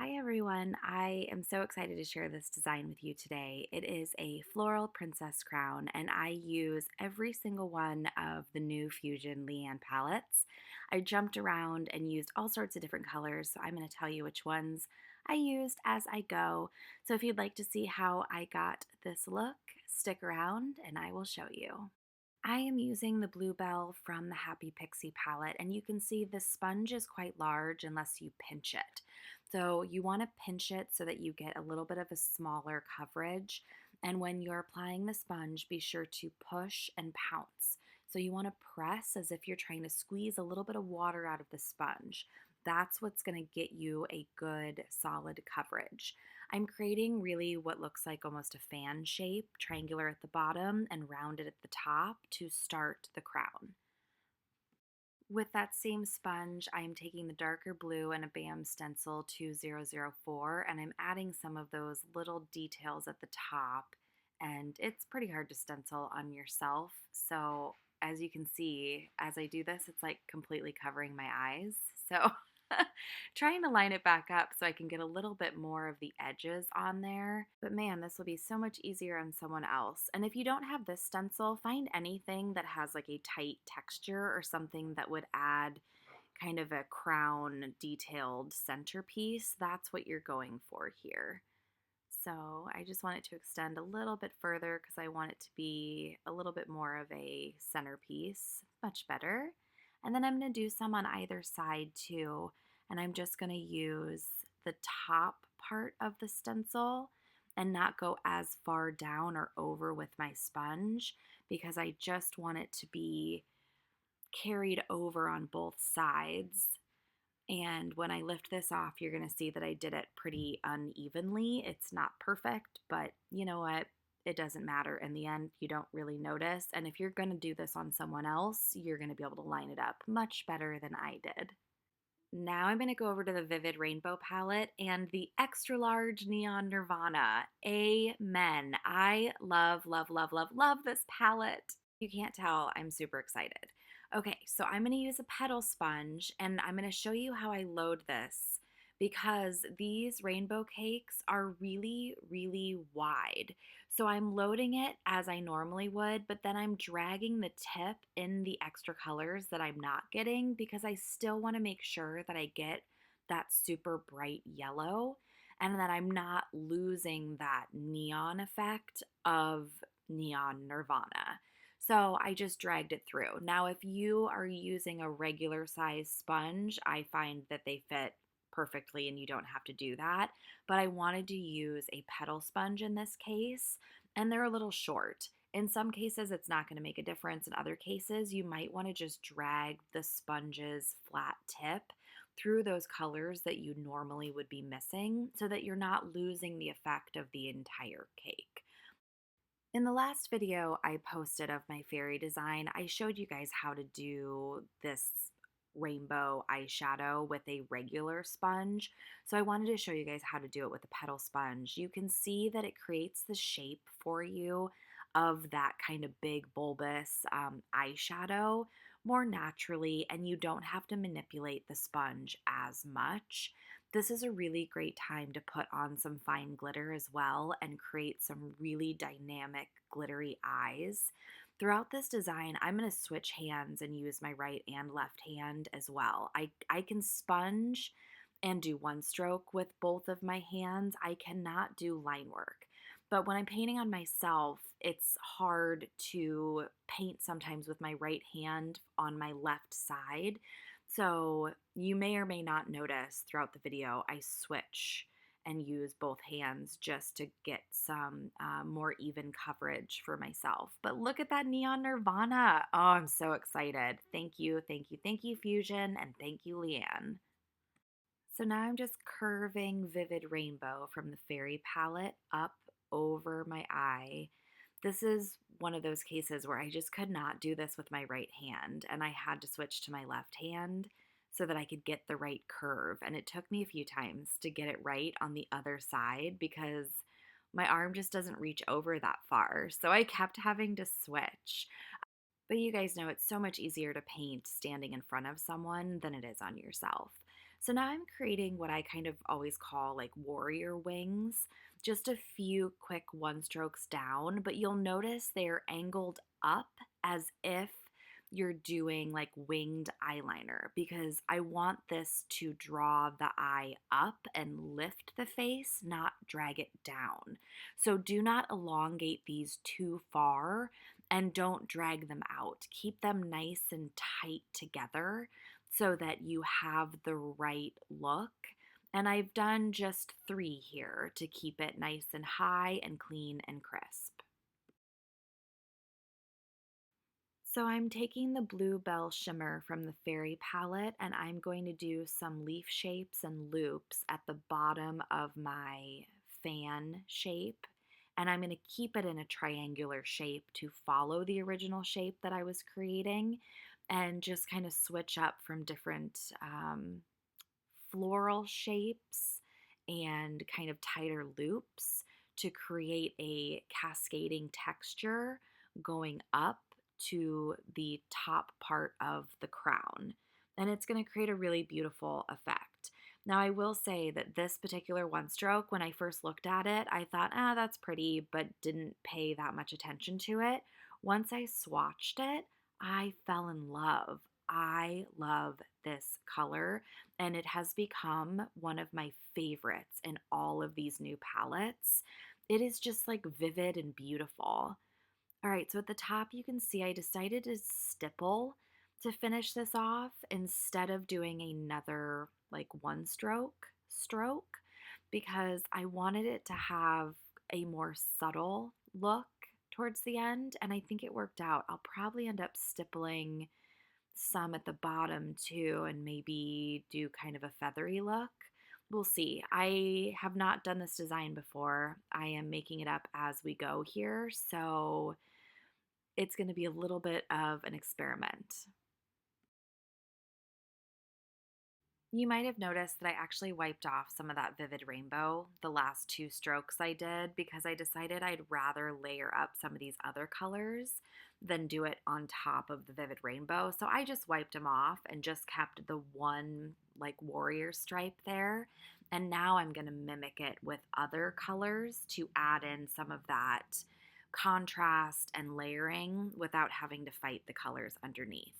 Hi everyone, I am so excited to share this design with you today. It is a floral princess crown and I use every single one of the new Fusion Leanne palettes. I jumped around and used all sorts of different colors, so I'm going to tell you which ones I used as I go. So if you'd like to see how I got this look, stick around and I will show you. I am using the Bluebell from the Happy Pixie palette, and you can see the sponge is quite large unless you pinch it. So you want to pinch it so that you get a little bit of a smaller coverage. And when you're applying the sponge, be sure to push and pounce. So you want to press as if you're trying to squeeze a little bit of water out of the sponge. That's what's going to get you a good solid coverage. I'm creating really what looks like almost a fan shape, triangular at the bottom and rounded at the top to start the crown. With that same sponge, I am taking the darker blue and a BAM Stencil 2004 and I'm adding some of those little details at the top, and it's pretty hard to stencil on yourself. So as you can see, as I do this, it's like completely covering my eyes. So trying to line it back up so I can get a little bit more of the edges on there. But man, this will be so much easier on someone else. And if you don't have this stencil, find anything that has like a tight texture or something that would add kind of a crown detailed centerpiece. That's what you're going for here. So I just want it to extend a little bit further because I want it to be a little bit more of a centerpiece, much better. And then I'm going to do some on either side too. And I'm just going to use the top part of the stencil and not go as far down or over with my sponge because I just want it to be carried over on both sides. And when I lift this off, you're going to see that I did it pretty unevenly. It's not perfect, but you know what? It doesn't matter. In the end, you don't really notice. And if you're going to do this on someone else, you're going to be able to line it up much better than I did. Now I'm going to go over to the Vivid Rainbow palette and the extra large Neon Nirvana. Amen. I love, love, love, love, love this palette. You can't tell, I'm super excited. Okay, so I'm going to use a petal sponge and I'm going to show you how I load this because these rainbow cakes are really, really wide. So I'm loading it as I normally would, but then I'm dragging the tip in the extra colors that I'm not getting because I still want to make sure that I get that super bright yellow and that I'm not losing that neon effect of Neon Nirvana. So I just dragged it through. Now, if you are using a regular size sponge, I find that they fit perfectly and you don't have to do that. But I wanted to use a petal sponge in this case, and they're a little short. In some cases, it's not going to make a difference. In other cases, you might want to just drag the sponge's flat tip through those colors that you normally would be missing so that you're not losing the effect of the entire cake. In the last video I posted of my fairy design, I showed you guys how to do this rainbow eyeshadow with a regular sponge. So I wanted to show you guys how to do it with a petal sponge. You can see that it creates the shape for you of that kind of big bulbous eyeshadow more naturally, and you don't have to manipulate the sponge as much. This is a really great time to put on some fine glitter as well and create some really dynamic glittery eyes. Throughout this design, I'm going to switch hands and use my right and left hand as well. I can sponge and do one stroke with both of my hands. I cannot do line work. But when I'm painting on myself, it's hard to paint sometimes with my right hand on my left side. So you may or may not notice throughout the video, I switch and use both hands just to get some more even coverage for myself. But look at that Neon Nirvana. Oh, I'm so excited. Thank you, thank you, thank you, Fusion, and thank you, Leanne. So now I'm just curving Vivid Rainbow from the Fairy palette up over my eye. This is one of those cases where I just could not do this with my right hand, and I had to switch to my left hand so that I could get the right curve. And it took me a few times to get it right on the other side because my arm just doesn't reach over that far. So I kept having to switch. But you guys know it's so much easier to paint standing in front of someone than it is on yourself. So now I'm creating what I kind of always call like warrior wings, just a few quick one strokes down, but you'll notice they're angled up as if you're doing like winged eyeliner because I want this to draw the eye up and lift the face, not drag it down. So do not elongate these too far and don't drag them out. Keep them nice and tight together so that you have the right look. And I've done just 3 here to keep it nice and high and clean and crisp. So I'm taking the Bluebell shimmer from the Fairy palette and I'm going to do some leaf shapes and loops at the bottom of my fan shape. And I'm going to keep it in a triangular shape to follow the original shape that I was creating and just kind of switch up from different floral shapes and kind of tighter loops to create a cascading texture going up to the top part of the crown. And it's going to create a really beautiful effect. Now, I will say that this particular one stroke, when I first looked at it, I thought, that's pretty, but didn't pay that much attention to it. Once I swatched it, I fell in love. I love this color and it has become one of my favorites in all of these new palettes. It is just like vivid and beautiful. All right, so at the top you can see I decided to stipple to finish this off instead of doing another like one stroke because I wanted it to have a more subtle look towards the end and I think it worked out. I'll probably end up stippling some at the bottom too and maybe do kind of a feathery look. We'll see. I have not done this design before. I am making it up as we go here, so it's going to be a little bit of an experiment. You might have noticed that I actually wiped off some of that vivid rainbow the last 2 strokes I did because I decided I'd rather layer up some of these other colors than do it on top of the vivid rainbow. So I just wiped them off and just kept the one like warrior stripe there. And now I'm going to mimic it with other colors to add in some of that contrast and layering without having to fight the colors underneath.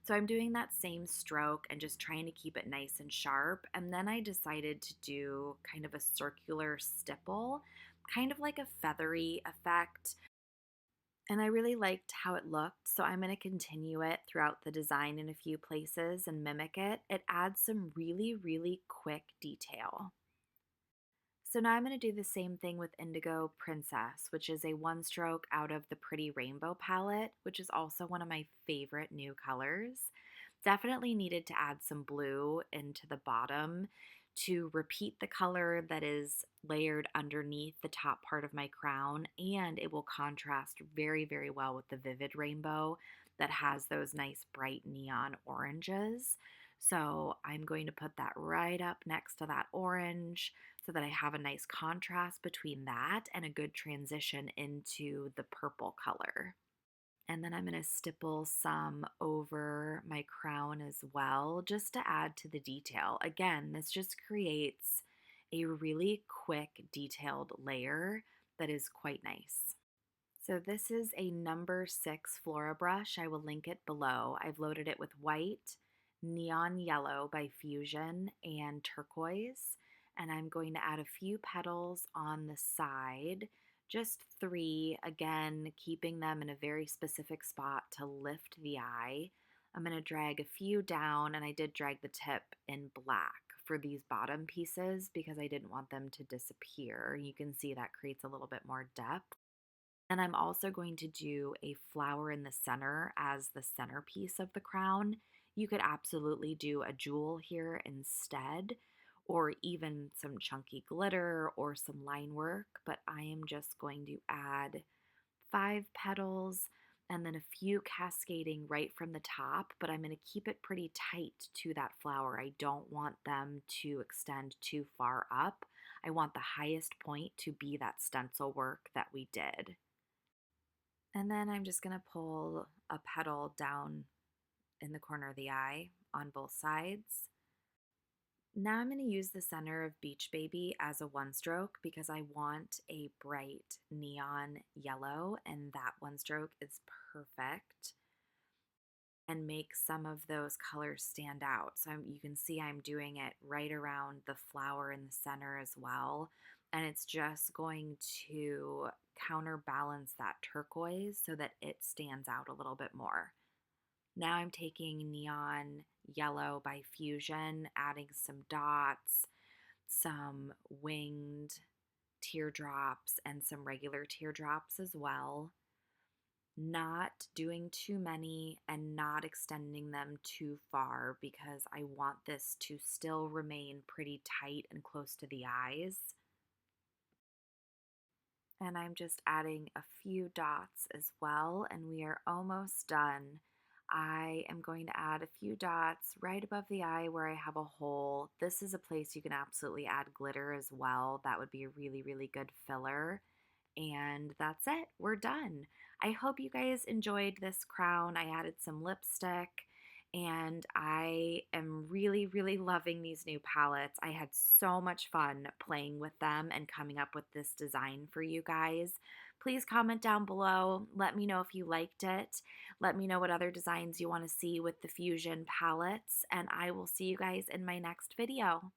So I'm doing that same stroke and just trying to keep it nice and sharp. And then I decided to do kind of a circular stipple, kind of like a feathery effect. And I really liked how it looked, so I'm going to continue it throughout the design in a few places and mimic it. It adds some really, really quick detail. So now I'm going to do the same thing with Indigo Princess, which is a one stroke out of the Pretty Rainbow palette, which is also one of my favorite new colors. Definitely needed to add some blue into the bottom to repeat the color that is layered underneath the top part of my crown, and it will contrast very, very well with the vivid rainbow that has those nice bright neon oranges. So I'm going to put that right up next to that orange so that I have a nice contrast between that and a good transition into the purple color. And then I'm going to stipple some over my crown as well, just to add to the detail. Again, this just creates a really quick detailed layer that is quite nice. So this is a number 6 Flora brush. I will link it below. I've loaded it with white, neon yellow by Fusion, and turquoise. And I'm going to add a few petals on the side, just 3, again, keeping them in a very specific spot to lift the eye. I'm going to drag a few down, and I did drag the tip in black for these bottom pieces because I didn't want them to disappear. You can see that creates a little bit more depth. And I'm also going to do a flower in the center as the centerpiece of the crown. You could absolutely do a jewel here instead, or even some chunky glitter or some line work, but I am just going to add 5 petals and then a few cascading right from the top, but I'm going to keep it pretty tight to that flower. I don't want them to extend too far up. I want the highest point to be that stencil work that we did. And then I'm just going to pull a petal down in the corner of the eye on both sides. Now I'm going to use the center of Beach Baby as a one stroke because I want a bright neon yellow, and that one stroke is perfect and make some of those colors stand out. So you can see I'm doing it right around the flower in the center as well. And it's just going to counterbalance that turquoise so that it stands out a little bit more. Now I'm taking Neon Yellow by Fusion, adding some dots, some winged teardrops, and some regular teardrops as well. Not doing too many and not extending them too far because I want this to still remain pretty tight and close to the eyes. And I'm just adding a few dots as well, and we are almost done. I am going to add a few dots right above the eye where I have a hole. This is a place you can absolutely add glitter as well. That would be a really, really good filler. And that's it. We're done. I hope you guys enjoyed this crown. I added some lipstick and I am really, really loving these new palettes. I had so much fun playing with them and coming up with this design for you guys. Please comment down below. Let me know if you liked it. Let me know what other designs you want to see with the Fusion palettes, and I will see you guys in my next video.